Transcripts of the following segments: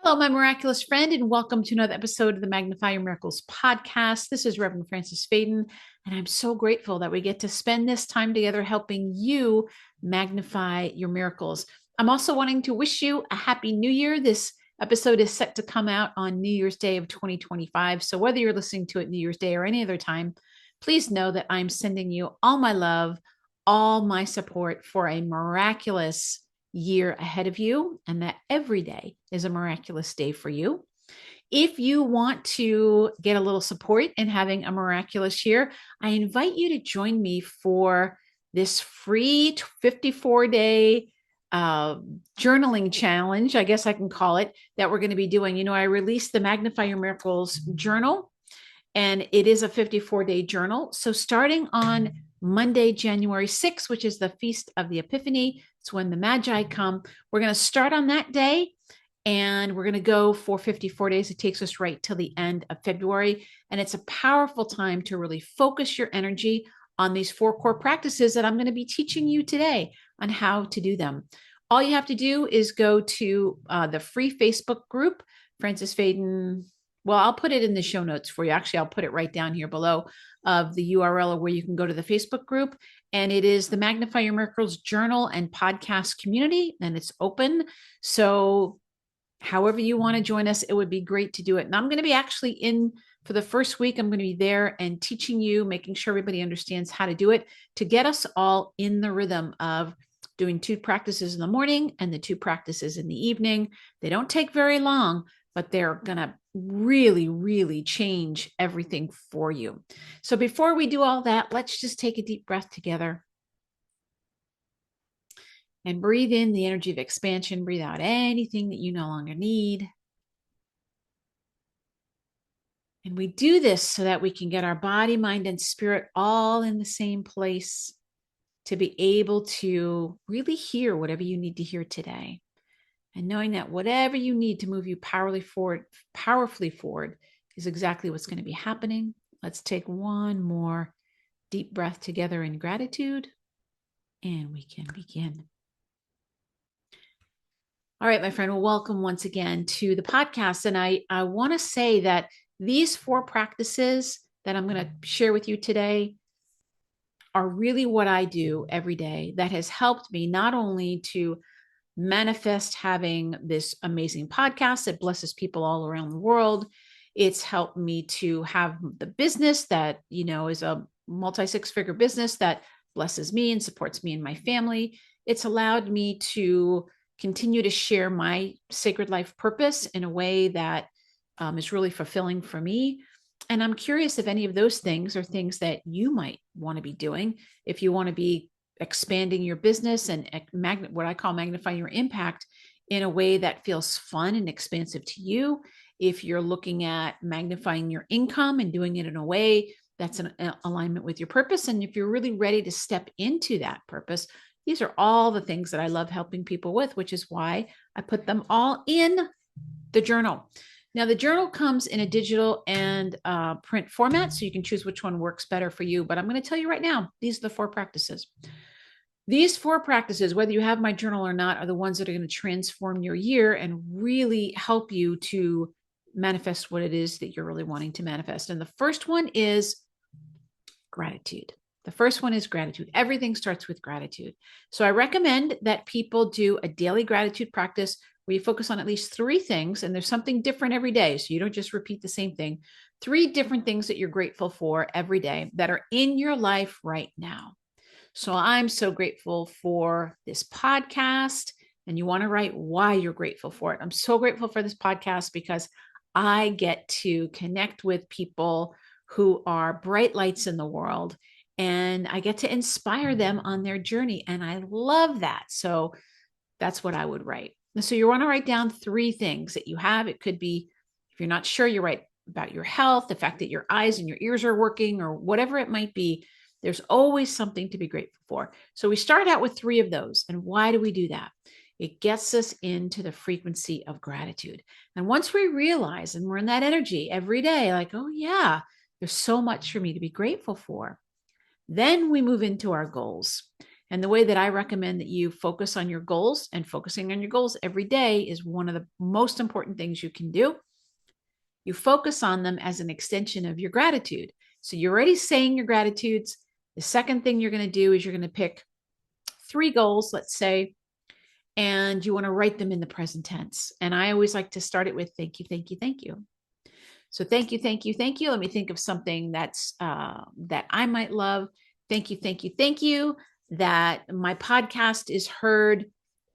Hello, my miraculous friend, and welcome to another episode of the Magnify Your Miracles podcast. This is Reverend Frances Faden, and I'm so grateful that we get to spend this time together helping you magnify your miracles. I'm also wanting to wish you a happy new year. This episode is set to come out on New Year's Day of 2025. So whether you're listening to it New Year's Day or any other time, please know that I'm sending you all my love, all my support for a miraculous year ahead of you, and that every day is a miraculous day for you. If you want to get a little support in having a miraculous year, I invite you to join me for this free 54-day journaling challenge, I guess I can call it, that we're going to be doing. You know, I released the Magnify Your Miracles journal, and it is a 54-day journal. So starting on Monday, January 6th, which is the Feast of the Epiphany, it's when the Magi come. We're going to start on that day, and we're going to go for 54 days. It takes us right till the end of February. And it's a powerful time to really focus your energy on these 4 core practices that I'm going to be teaching you today on how to do them. All you have to do is go to the free Facebook group, Frances Faden. Well, I'll put it in the show notes for you. Actually, I'll put it right down here below of the URL where you can go to the Facebook group. And it is the Magnify Your Miracles journal and podcast community, and it's open. So however you want to join us, it would be great to do it. And I'm going to be actually in for the first week. I'm going to be there and teaching you, making sure everybody understands how to do it to get us all in the rhythm of doing 2 practices in the morning and the 2 practices in the evening. They don't take very long, but they're going to really, really change everything for you. So before we do all that, let's just take a deep breath together and breathe in the energy of expansion. Breathe out anything that you no longer need. And we do this so that we can get our body, mind, and spirit all in the same place to be able to really hear whatever you need to hear today. And knowing that whatever you need to move you powerfully forward is exactly what's going to be happening. Let's take one more deep breath together in gratitude, and we can begin. All right, my friend, well, welcome once again to the podcast. And I want to say that these 4 practices that I'm going to share with you today are really what I do every day that has helped me not only to manifest having this amazing podcast that blesses people all around the world. It's helped me to have the business that, you know, is a multi-6-figure business that blesses me and supports me and my family. It's allowed me to continue to share my sacred life purpose in a way that is really fulfilling for me. And I'm curious if any of those things are things that you might want to be doing. If you want to be expanding your business and what I call magnifying your impact in a way that feels fun and expansive to you. If you're looking at magnifying your income and doing it in a way that's in alignment with your purpose. And if you're really ready to step into that purpose, these are all the things that I love helping people with, which is why I put them all in the journal. Now, the journal comes in a digital and print format, so you can choose which one works better for you. But I'm going to tell you right now, these are the 4 practices. These 4 practices, whether you have my journal or not, are the ones that are going to transform your year and really help you to manifest what it is that you're really wanting to manifest. And the first one is gratitude. The first one is gratitude. Everything starts with gratitude. So I recommend that people do a daily gratitude practice where you focus on at least 3 things, and there's something different every day. So you don't just repeat the same thing. 3 different things that you're grateful for every day that are in your life right now. So I'm so grateful for this podcast, and you want to write why you're grateful for it. I'm so grateful for this podcast because I get to connect with people who are bright lights in the world, and I get to inspire them on their journey. And I love that. So that's what I would write. So you want to write down 3 things that you have. It could be, if you're not sure, you write about your health, the fact that your eyes and your ears are working, or whatever it might be. There's always something to be grateful for. So we start out with 3 of those. And why do we do that? It gets us into the frequency of gratitude. And once we realize, and we're in that energy every day, like, oh yeah, there's so much for me to be grateful for. Then we move into our goals. And the way that I recommend that you focus on your goals, and focusing on your goals every day is one of the most important things you can do. You focus on them as an extension of your gratitude. So you're already saying your gratitudes. The second thing you're going to do is you're going to pick 3 goals, let's say, and you want to write them in the present tense. And I always like to start it with thank you, thank you, thank you. So thank you, thank you, thank you. Let me think of something that's that I might love. Thank you, thank you, thank you. That my podcast is heard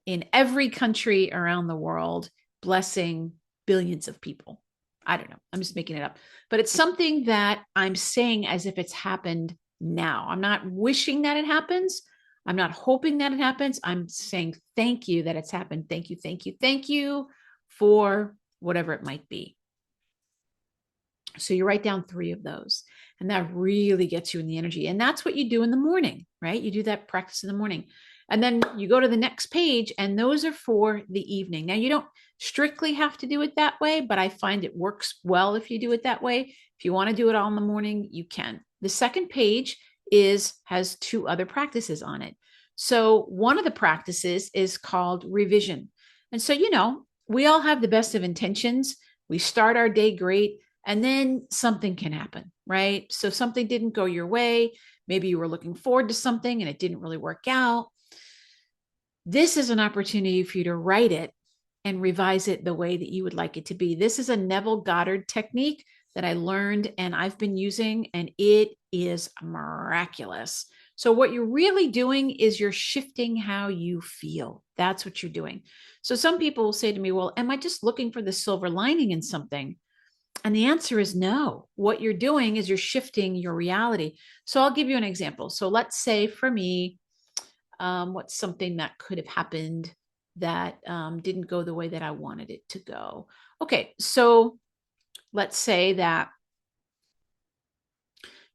in every country around the world, blessing billions of people. I don't know. I'm just making it up. But it's something that I'm saying as if it's happened now. I'm not wishing that it happens. I'm not hoping that it happens. I'm saying thank you that it's happened. Thank you, thank you, thank you for whatever it might be. So you write down 3 of those, and that really gets you in the energy. And that's what you do in the morning, right? You do that practice in the morning. And then you go to the next page, and those are for the evening. Now, you don't strictly have to do it that way, but I find it works well if you do it that way. If you want to do it all in the morning, you can. The second page has 2 other practices on it. So one of the practices is called revision. And so, we all have the best of intentions. We start our day great. And then something can happen, right? So something didn't go your way. Maybe you were looking forward to something and it didn't really work out. This is an opportunity for you to write it and revise it the way that you would like it to be. This is a Neville Goddard technique that I learned and I've been using, and it is miraculous. So what you're really doing is you're shifting how you feel. That's what you're doing. So some people will say to me, well, am I just looking for the silver lining in something? And the answer is no. What you're doing is you're shifting your reality. So I'll give you an example. So let's say for me, what's something that could have happened that didn't go the way that I wanted it to go? Okay, so let's say that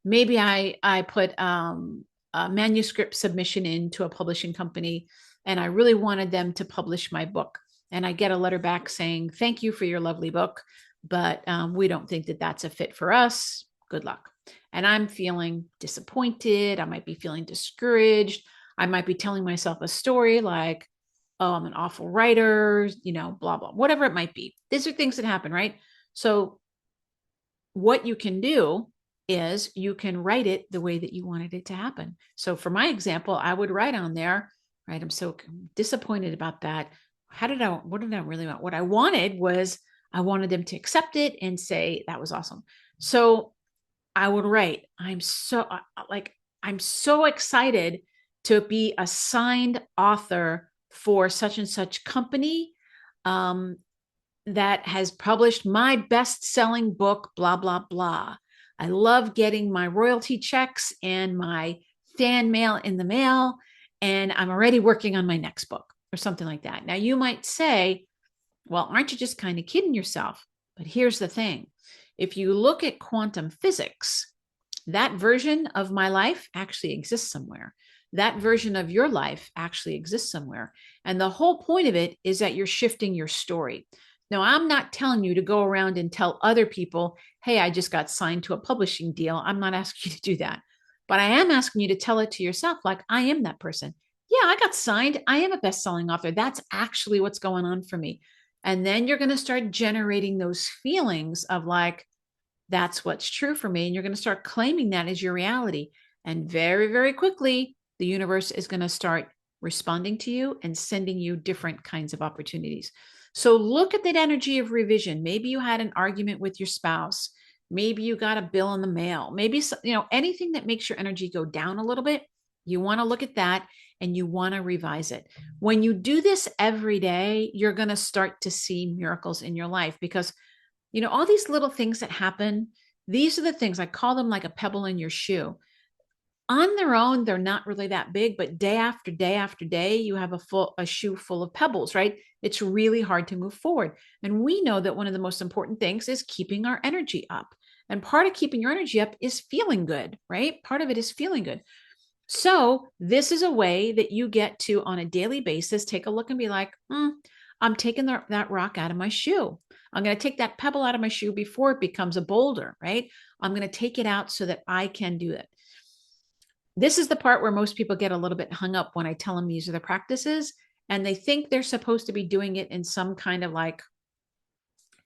maybe I put a manuscript submission into a publishing company, and I really wanted them to publish my book. And I get a letter back saying, thank you for your lovely book, but we don't think that that's a fit for us. Good luck. And I'm feeling disappointed. I might be feeling discouraged. I might be telling myself a story like, oh, I'm an awful writer, blah, blah, whatever it might be. These are things that happen, right? So what you can do is you can write it the way that you wanted it to happen. So for my example, I would write on there, right? I'm so disappointed about that. What did I really want? What I wanted was I wanted them to accept it and say that was awesome. So I would write, I'm so excited to be a signed author for such and such company that has published my best-selling book, blah, blah, blah. I love getting my royalty checks and my fan mail in the mail, and I'm already working on my next book or something like that. Now, you might say, well, aren't you just kind of kidding yourself? But here's the thing. If you look at quantum physics, that version of my life actually exists somewhere. That version of your life actually exists somewhere. And the whole point of it is that you're shifting your story. Now, I'm not telling you to go around and tell other people, hey, I just got signed to a publishing deal. I'm not asking you to do that. But I am asking you to tell it to yourself, like, I am that person. Yeah, I got signed. I am a best-selling author. That's actually what's going on for me. And then you're going to start generating those feelings of like, that's what's true for me. And you're going to start claiming that as your reality. And very, very quickly, the universe is going to start responding to you and sending you different kinds of opportunities. So look at that energy of revision. Maybe you had an argument with your spouse. Maybe you got a bill in the mail. Maybe, anything that makes your energy go down a little bit, you want to look at that and you want to revise it. When you do this every day, you're going to start to see miracles in your life because, all these little things that happen, these are the things I call them like a pebble in your shoe. On their own, they're not really that big, but day after day after day, you have a shoe full of pebbles, right? It's really hard to move forward. And we know that one of the most important things is keeping our energy up. And part of keeping your energy up is feeling good, right? Part of it is feeling good. So this is a way that you get to, on a daily basis, take a look and be like, I'm taking that rock out of my shoe. I'm going to take that pebble out of my shoe before it becomes a boulder, right? I'm going to take it out so that I can do it. This is the part where most people get a little bit hung up when I tell them these are the practices, and they think they're supposed to be doing it in some kind of like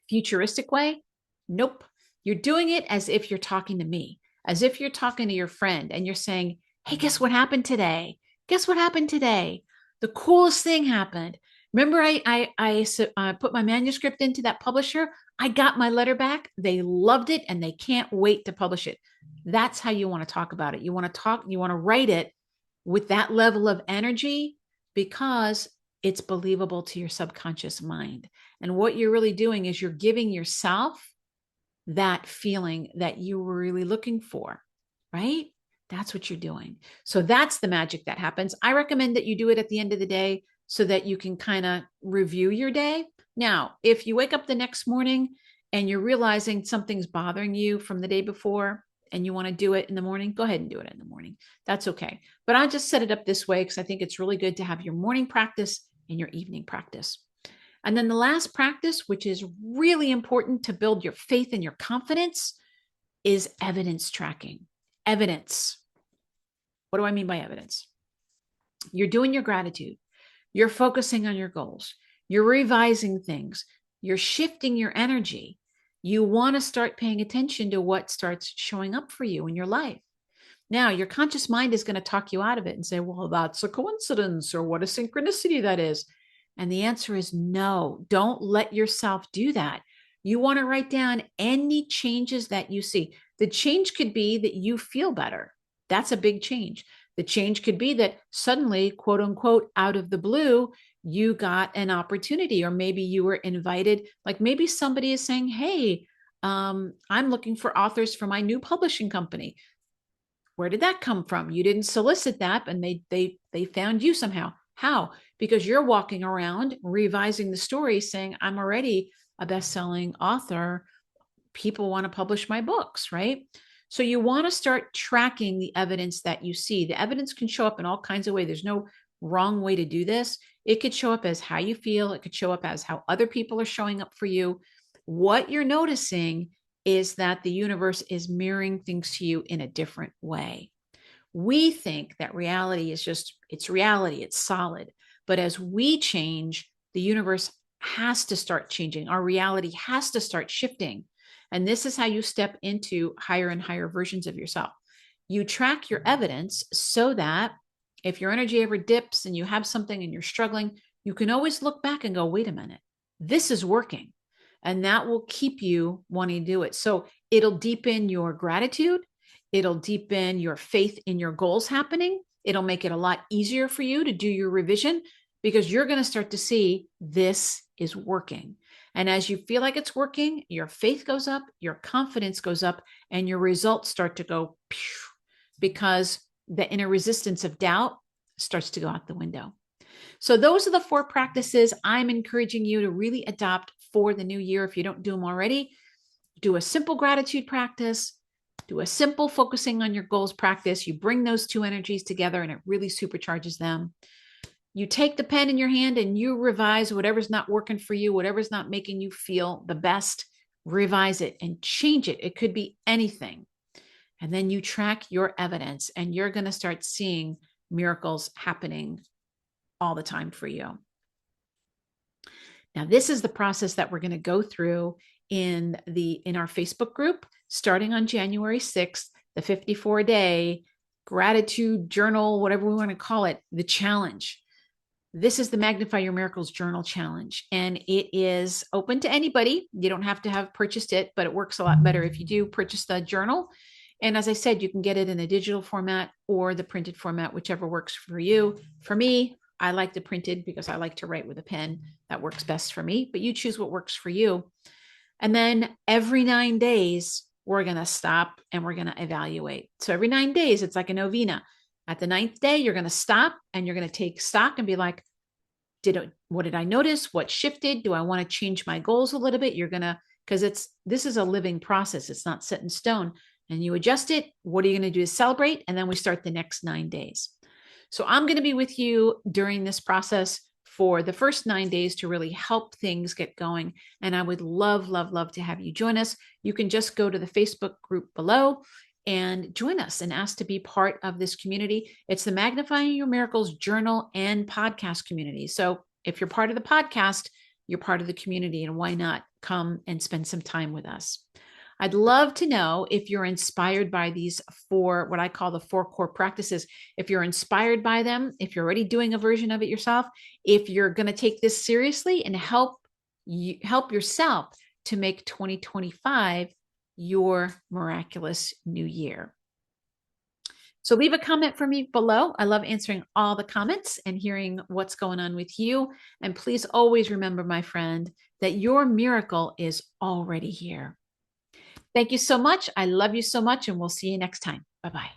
futuristic way. Nope. You're doing it as if you're talking to me, as if you're talking to your friend and you're saying, hey, guess what happened today? Guess what happened today? The coolest thing happened. Remember, I put my manuscript into that publisher. I got my letter back. They loved it and they can't wait to publish it. That's how you want to talk about it. You want to write it with that level of energy because it's believable to your subconscious mind. And what you're really doing is you're giving yourself that feeling that you were really looking for, right? That's what you're doing. So that's the magic that happens. I recommend that you do it at the end of the day so that you can kind of review your day. Now, if you wake up the next morning and you're realizing something's bothering you from the day before and you want to do it in the morning, go ahead and do it in the morning. That's okay. But I'll just set it up this way because I think it's really good to have your morning practice and your evening practice. And then the last practice, which is really important to build your faith and your confidence, is evidence tracking. Evidence. What do I mean by evidence? You're doing your gratitude. You're focusing on your goals. You're revising things. You're shifting your energy. You want to start paying attention to what starts showing up for you in your life. Now, your conscious mind is going to talk you out of it and say, well, that's a coincidence, or what a synchronicity that is. And the answer is no, don't let yourself do that. You want to write down any changes that you see. The change could be that you feel better. That's a big change. The change could be that suddenly, quote unquote, out of the blue, you got an opportunity, or maybe you were invited. Like maybe somebody is saying, hey, I'm looking for authors for my new publishing company. Where did that come from? You didn't solicit that, and they found you somehow. How? Because you're walking around revising the story saying, I'm already a best-selling author. People want to publish my books, right? So you want to start tracking the evidence that you see. The evidence can show up in all kinds of ways. There's no wrong way to do this. It could show up as how you feel. It could show up as how other people are showing up for you. What you're noticing is that the universe is mirroring things to you in a different way. We think that reality is just, it's reality, it's solid. But as we change, the universe has to start changing. Our reality has to start shifting. And this is how you step into higher and higher versions of yourself. You track your evidence so that if your energy ever dips and you have something and you're struggling, you can always look back and go, wait a minute, this is working. And that will keep you wanting to do it. So it'll deepen your gratitude. It'll deepen your faith in your goals happening. It'll make it a lot easier for you to do your revision because you're going to start to see this is working. And as you feel like it's working, your faith goes up, your confidence goes up, and your results start to go because the inner resistance of doubt starts to go out the window. So those are the 4 practices I'm encouraging you to really adopt for the new year. If you don't do them already, do a simple gratitude practice, do a simple focusing on your goals practice. You bring those 2 energies together and it really supercharges them. You take the pen in your hand and you revise whatever's not working for you, whatever's not making you feel the best, revise it and change it. It could be anything. And then you track your evidence and you're going to start seeing miracles happening all the time for you. Now, this is the process that we're going to go through in our Facebook group, starting on January 6th, the 54-day gratitude journal, whatever we want to call it, the challenge. This is the Magnify Your Miracles Journal Challenge, and it is open to anybody. You don't have to have purchased it, but it works a lot better if you do purchase the journal. And as I said, you can get it in a digital format or the printed format, whichever works for you. For me, I like the printed because I like to write with a pen. That works best for me, but you choose what works for you. And then every 9 days, we're going to stop and we're going to evaluate. So every 9 days, it's like a novena. At the 9th day, you're going to stop and you're going to take stock and be like, what did I notice? What shifted? Do I want to change my goals a little bit? You're going to, because this is a living process. It's not set in stone. And you adjust it. What are you going to do to celebrate? And then we start the next 9 days. So I'm going to be with you during this process for the first 9 days to really help things get going. And I would love, love, love to have you join us. You can just go to the Facebook group below and join us and ask to be part of this community. It's the Magnifying Your Miracles journal and podcast community. So if you're part of the podcast, you're part of the community, and why not come and spend some time with us? I'd love to know if you're inspired by these four, what I call the four core practices. If you're inspired by them, if you're already doing a version of it yourself, if you're going to take this seriously and help yourself to make 2025 your miraculous new year. So leave a comment for me below. I love answering all the comments and hearing what's going on with you. And please always remember, my friend, that your miracle is already here. Thank you so much. I love you so much, and we'll see you next time. Bye-bye.